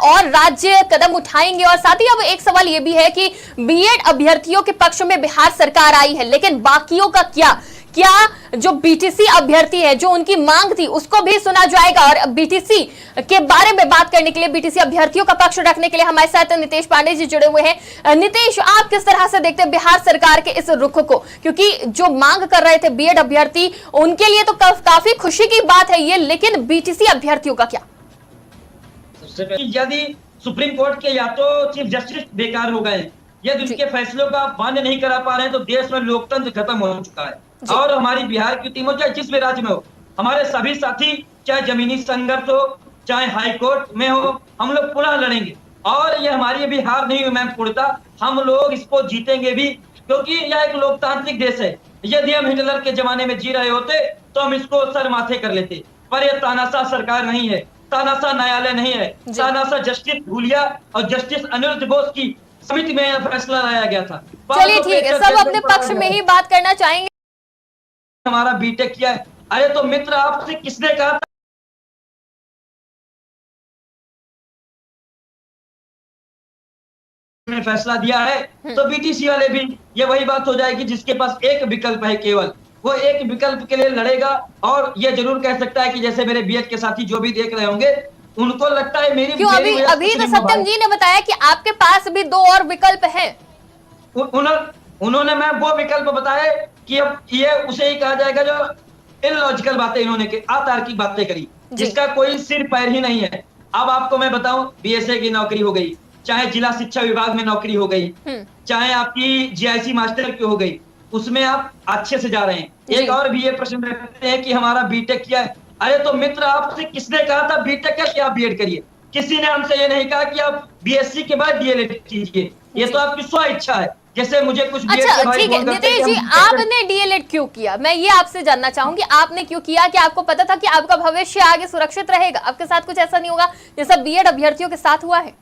और राज्य कदम उठाएंगे? और साथ ही अब एक सवाल ये भी है कि बीएड अभ्यर्थियों के पक्ष में बिहार सरकार आई है, लेकिन बाकियों का क्या जो बीटीसी अभ्यर्थी है, जो उनकी मांग थी, उसको भी सुना जाएगा? और बीटीसी के बारे में बात करने के लिए, बीटीसी अभ्यर्थियों का पक्ष रखने के लिए हमारे साथ नितेश पांडे जी जुड़े हुए हैं। नितेश, आप किस तरह से देखते हैं बिहार सरकार के इस रुख को? क्योंकि जो मांग कर रहे थे बीएड अभ्यर्थी, उनके लिए तो काफी खुशी की बात है ये, लेकिन बीटीसी अभ्यर्थियों का क्या? सबसे पहले, यदि सुप्रीम कोर्ट के या तो चीफ जस्टिस बेकार हो गए, यदि उनके फैसलों का मान्य नहीं करा पा रहे हैं, तो देश में लोकतंत्र खत्म हो चुका है। और हमारी बिहार की टीम हो, चाहे जिस भी राज्य में हो, हमारे सभी साथी, चाहे जमीनी संघर्ष हो, चाहे हाई कोर्ट में हो, हम लोग पुनः लड़ेंगे। और ये हमारी अभी हार नहीं हुई मैम पूर्णता, हम लोग इसको जीतेंगे भी, क्योंकि यह एक लोकतांत्रिक देश है। यदि हम हिटलर के जमाने में जी रहे होते तो हम इसको सर माथे कर लेते, पर यह तानाशाह सरकार नहीं है, तानाशाह न्यायालय नहीं है, तानाशाह जस्टिस भूलिया और जस्टिस अनिरुद्ध बोस की समिति में फैसला लाया गया था। चलिए ठीक है, सब अपने पक्ष में ही बात करना चाहेंगे। हमारा बीटेक किया है। अरे तो मित्र, आपसे किसने कहा था फैसला दिया है? तो बीटीसी वाले भी ये वही बात हो जाएगी, जिसके पास एक विकल्प है, केवल वो एक विकल्प के लिए लड़ेगा। और ये जरूर कह सकता है कि जैसे मेरे बीएड के साथी जो भी देख रहे होंगे, उनको लगता है मेरी क्यों अभी तो सत्यम जी ने बताया कि आपके पास भी दो और विकल्प हैं। उन्होंने मैं वो विकल्प बताए कि अब ये उसे ही कहा जाएगा जो इलॉजिकल बातें इन्होंने अतार्किक बातें करी, जिसका कोई सिर पैर ही नहीं है। अब आपको मैं बताऊं, बीएसए की नौकरी हो गई, चाहे जिला शिक्षा विभाग में नौकरी हो गई, चाहे आपकी जीआईसी मास्टर की हो गई, उसमें आप अच्छे से जा रहे हैं। एक और भी ये प्रश्न रखते हैं कि हमारा बीटेक किया है। अरे तो मित्र, आपसे किसने कहा था बीटेक का कि आप बीएड करिए? किसी ने हमसे ये नहीं कहा कि आप बीएससी के बाद डीएलएड कीजिए, ये तो आपकी स्व इच्छा है। जैसे मुझे कुछ अच्छा ठीक है नितेश जी, आपने डीएलएड क्यों किया? मैं ये आपसे जानना चाहूंगी, आपने क्यों किया? कि आपको पता था कि आपका भविष्य आगे सुरक्षित रहेगा, आपके साथ कुछ ऐसा नहीं होगा जैसा बीएड अभ्यर्थियों के साथ हुआ है?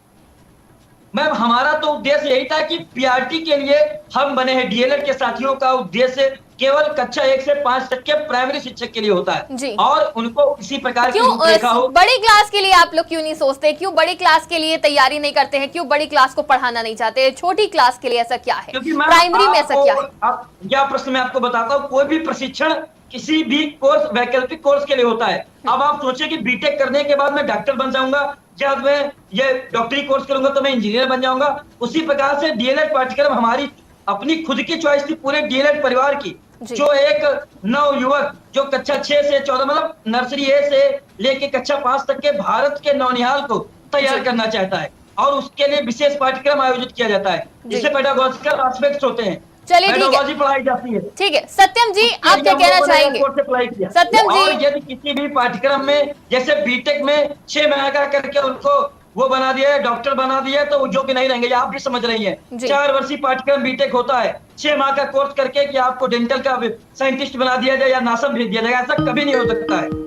मैम, हमारा तो उद्देश्य यही था कि पीआरटी के लिए हम बने हैं। डीएलएड के साथियों का उद्देश्य केवल कक्षा 1 से 5 तक के प्राइमरी शिक्षक के लिए होता है, और उनको इसी प्रकार की देखा हो। बड़ी क्लास के लिए आप लोग क्यों नहीं सोचते? क्यों बड़ी क्लास के लिए तैयारी नहीं करते हैं? क्यों बड़ी क्लास को पढ़ाना नहीं चाहते? छोटी क्लास के लिए ऐसा क्या है? प्राइमरी में ऐसा क्या है? क्या प्रश्न मैं आपको बताता हूँ। कोई भी प्रशिक्षण किसी भी कोर्स, वैकल्पिक कोर्स के लिए होता है। अब आप सोचिए कि बीटेक करने के बाद मैं डॉक्टर बन जाऊंगा, जब मैं ये डॉक्टरी कोर्स करूंगा तो मैं इंजीनियर बन जाऊंगा। उसी प्रकार से डीएलएड पाठ्यक्रम हमारी अपनी खुद की चॉइस थी, पूरे डीएलएड परिवार की। जो एक नव युवक जो कक्षा 6 से 14 मतलब नर्सरी ए से लेके कक्षा 5 तक के भारत के नौनिहाल को तैयार करना चाहता है, और उसके लिए विशेष पाठ्यक्रम आयोजित किया जाता है, जिससे पेडागोजिकल एस्पेक्ट्स होते हैं। चलिए ठीक है, पढ़ाई जाती है। ठीक है सत्यम जी, आप क्या कहना चाहेंगे? सत्यम जी, और यदि किसी भी पाठ्यक्रम में जैसे बीटेक में 6 महीने का करके उनको वो बना दिया है, डॉक्टर बना दिया है, तो जो कि नहीं रहेंगे, आप भी समझ रही हैं। 4 वर्षीय पाठ्यक्रम बीटेक होता है, 6 माह का कोर्स करके कि आपको डेंटल का साइंटिस्ट बना दिया जाए या नासा भेज दिया जाएगा, ऐसा कभी नहीं हो सकता है।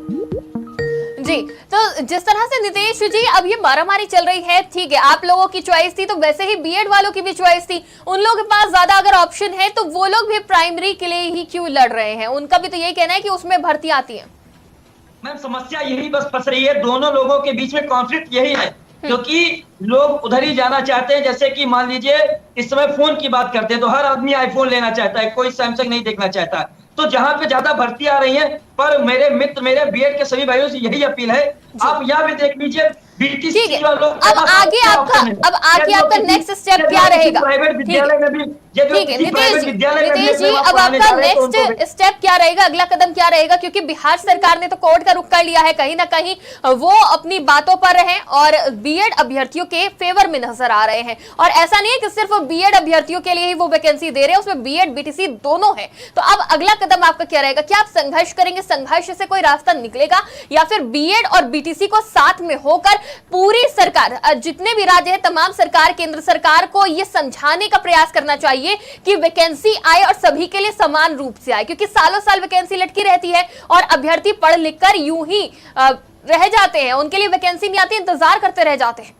जी, तो जिस तरह से नितेश जी अब ये मारामारी चल रही है, ठीक है, आप लोगों की चॉइस थी, तो वैसे ही बीएड वालों की भी चॉइस थी। उन लोगों के पास ज्यादा अगर ऑप्शन है तो वो लोग भी प्राइमरी के लिए ही क्यों लड़ रहे हैं? उनका भी तो यही कहना है कि उसमें भर्ती आती है। मैम, समस्या यही बस फंस रही है, दोनों लोगों के बीच में कॉन्फ्लिक्ट यही है, क्योंकि लोग उधर ही जाना चाहते हैं। जैसे कि मान लीजिए इस समय फोन की बात करते हैं तो हर आदमी आईफोन लेना चाहता है, कोई सैमसंग नहीं देखना चाहता। तो जहां पे ज्यादा भर्ती आ रही है, पर मेरे मित्र, मेरे बीएड के सभी भाइयों से यही अपील है, आप यहाँ भी देख लीजिए बीटीसी वालों। अब आगे आपका नेक्स्ट स्टेप क्या रहेगा? प्राइवेट विद्यालय में भी, ठीक है नितेश जी, अब आपका नेक्स्ट स्टेप क्या रहेगा, अगला कदम क्या रहेगा? क्योंकि बिहार सरकार ने तो कोर्ट का रुख कर लिया है, कहीं ना कहीं वो अपनी बातों पर हैं और बीएड अभ्यर्थियों के फेवर में नजर आ रहे हैं। और ऐसा नहीं है कि सिर्फ बीएड अभ्यर्थियों के लिए ही वो वैकेंसी दे रहे हैं, उसमें बीएड बीटीसी दोनों है। तो अब अगला कदम आपका क्या रहेगा? क्या आप संघर्ष करेंगे? संघर्ष से कोई रास्ता निकलेगा, या फिर बीएड और बीटीसी को साथ में होकर पूरी सरकार, जितने भी राज्य है, तमाम सरकार, केंद्र सरकार को यह समझाने का प्रयास करना चाहिए कि वैकेंसी आए और सभी के लिए समान रूप से आए? क्योंकि सालों साल वैकेंसी लटकी रहती है और अभ्यर्थी पढ़ लिख कर यूं ही रह जाते हैं, उनके लिए वैकेंसी नहीं आती, इंतजार करते रह जाते हैं।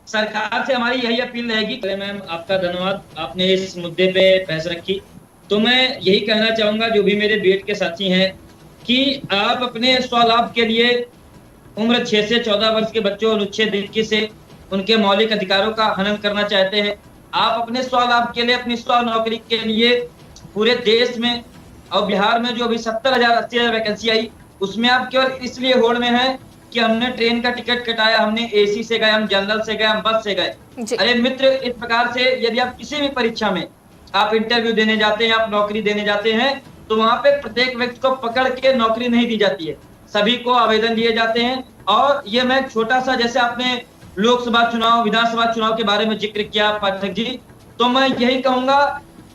सरकार से हमारी यही अपील रहेगी। मैम, आपका धन्यवाद, आपने इस मुद्दे पे बहस रखी। तो मैं यही कहना चाहूंगा जो भी मेरे बीएड के साथी हैं कि आप अपने स्वलाभ के लिए उम्र 6 से 14 वर्ष के बच्चों अनुच्छेद 21 से उनके मौलिक अधिकारों का हनन करना चाहते हैं। आप अपने स्वलाभ के लिए, अपनी स्व नौकरी के लिए पूरे देश में और बिहार में जो अभी 70,000 80,000 वैकेंसी आई, उसमें आप केवल इसलिए होड़ में हैं कि हमने ट्रेन का टिकट कटाया, हमने एसी से गए, हम जनरल से गए, हम बस से गए। अरे मित्र, इस प्रकार से यदि आप किसी भी परीक्षा में आप इंटरव्यू देने जाते हैं, आप नौकरी देने जाते हैं, तो वहां पे प्रत्येक व्यक्ति को पकड़ के नौकरी नहीं दी जाती है, सभी को आवेदन दिए जाते हैं। और ये मैं छोटा सा, जैसे आपने लोकसभा चुनाव, विधानसभा चुनाव के बारे में जिक्र किया पाठक जी, तो मैं यही कहूंगा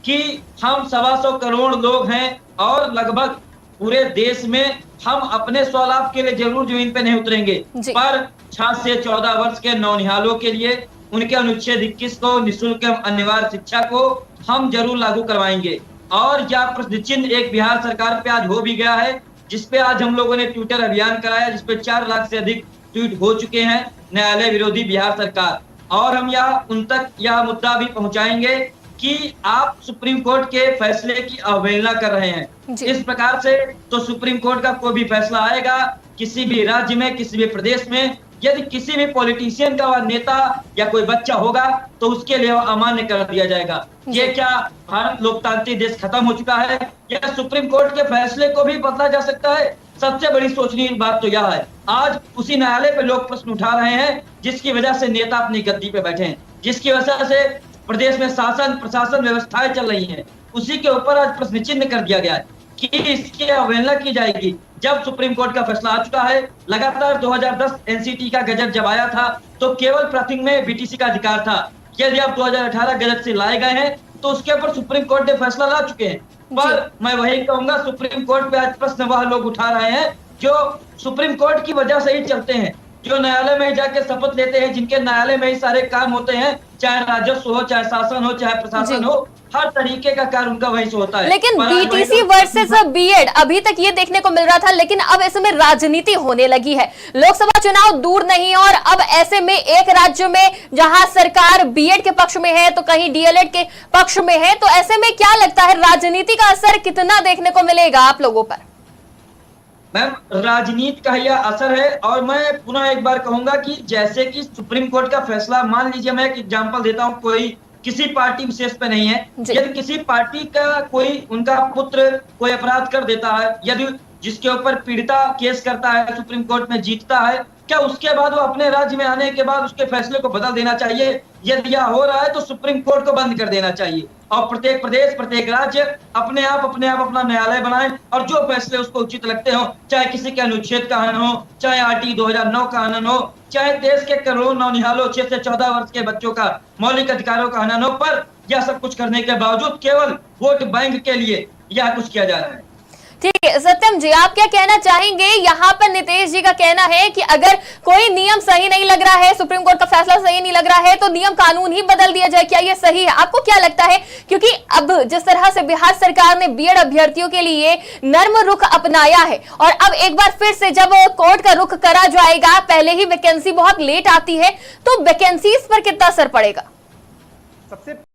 कि हम 125 करोड़ लोग हैं और लगभग पूरे देश में हम अपने स्वलाभ के लिए जरूर जमीन पे नहीं उतरेंगे, पर 6 से 14 वर्ष के नौनिहालों के लिए उनके अनुच्छेद 21 को, निःशुल्क अनिवार्य शिक्षा को हम जरूर लागू करवाएंगे। और यह प्रश्न चिन्ह एक बिहार सरकार पे आज हो भी गया है, जिसपे आज हम लोगों ने ट्विटर अभियान कराया, जिसपे 4 लाख से अधिक ट्वीट हो चुके हैं, न्यायालय विरोधी बिहार सरकार। और हम उन तक यह मुद्दा भी पहुंचाएंगे कि आप सुप्रीम कोर्ट के फैसले की अवहेलना कर रहे हैं। इस प्रकार से तो सुप्रीम कोर्ट का कोई भी फैसला आएगा किसी भी राज्य में, किसी भी प्रदेश में, यदि किसी भी पॉलिटिशियन का वह नेता या कोई बच्चा होगा तो उसके लिए अमान्य कर दिया जाएगा। ये क्या भारत लोकतांत्रिक देश खत्म हो चुका है? या सुप्रीम कोर्ट के फैसले को भी बदला जा सकता है? सबसे बड़ी सोचनीय बात तो यह है, आज उसी न्यायालय पे लोग प्रश्न उठा रहे हैं जिसकी वजह से नेता अपनी गद्दी पे बैठे हैं, जिसकी वजह से प्रदेश में शासन प्रशासन व्यवस्थाएं चल रही हैं, उसी के ऊपर आज प्रश्न चिन्ह कर दिया गया है कि इसकी अवहेलना की जाएगी। जब सुप्रीम कोर्ट का फैसला आ चुका है, लगातार 2010 एनसीटी का गजट जब आया था तो केवल प्राथमिक में बीटीसी का अधिकार था। यदि आप 2018 गजट से लाए गए हैं तो उसके ऊपर सुप्रीम कोर्ट ने फैसला ला चुके हैं। पर मैं वही कहूंगा, सुप्रीम कोर्ट पे आज प्रश्न वह लोग उठा रहे हैं जो सुप्रीम कोर्ट की वजह से ही चलते हैं, जो न्यायालय में जाके शपथ लेते हैं, जिनके न्यायालय में ही सारे काम होते हैं, चाहे राजस्व हो, चाहे शासन हो, चाहे प्रशासन हो, हर तरीके का कार्य उनका वहीं से होता है। लेकिन बीटीसी वर्सेस बीएड अभी तक ये देखने को मिल रहा था, लेकिन अब इसमें राजनीति होने लगी है। लोकसभा चुनाव दूर नहीं और अब ऐसे में एक राज्य में जहां सरकार बीएड के पक्ष में है तो कहीं डीएलएड के पक्ष में है, तो ऐसे में क्या लगता है राजनीति का असर कितना देखने को मिलेगा आप लोगों पर? मैम, राजनीति का यह असर है। और मैं पुनः एक बार कहूंगा कि जैसे कि सुप्रीम कोर्ट का फैसला, मान लीजिए मैं एक एग्जांपल देता हूं, कोई किसी पार्टी विशेष पे नहीं है, यदि किसी पार्टी का कोई उनका पुत्र कोई अपराध कर देता है, यदि जिसके ऊपर पीड़िता केस करता है, सुप्रीम कोर्ट में जीतता है, क्या उसके बाद वो अपने राज्य में आने के बाद उसके फैसले को बदल देना चाहिए? यदि यह हो रहा है तो सुप्रीम कोर्ट को बंद कर देना चाहिए और प्रत्येक प्रदेश, प्रत्येक राज्य अपने आप अपना न्यायालय बनाए और जो फैसले उसको उचित लगते हो, चाहे किसी के अनुच्छेद का हनन हो, चाहे आरटी 2009 का हनन हो, चाहे देश के करोड़ों नौनिहालों 6 से 14 वर्ष के बच्चों का मौलिक अधिकारों का हनन हो, पर यह सब कुछ करने के बावजूद केवल वोट बैंक के लिए यह कुछ किया जा रहा है। ठीक है सत्यम जी, आप क्या कहना चाहेंगे? यहाँ पर नितेश जी का कहना है कि अगर कोई नियम सही नहीं लग रहा है, सुप्रीम कोर्ट का फैसला सही नहीं लग रहा है, तो नियम कानून ही बदल दिया जाए। क्या ये सही है? आपको क्या लगता है? क्योंकि अब जिस तरह से बिहार सरकार ने बीएड अभ्यर्थियों के लिए नर्म रुख अपनाया है और अब एक बार फिर से जब कोर्ट का रुख करा जाएगा, पहले ही वैकेंसी बहुत लेट आती है, तो वैकेंसीज पर कितना असर पड़ेगा? सबसे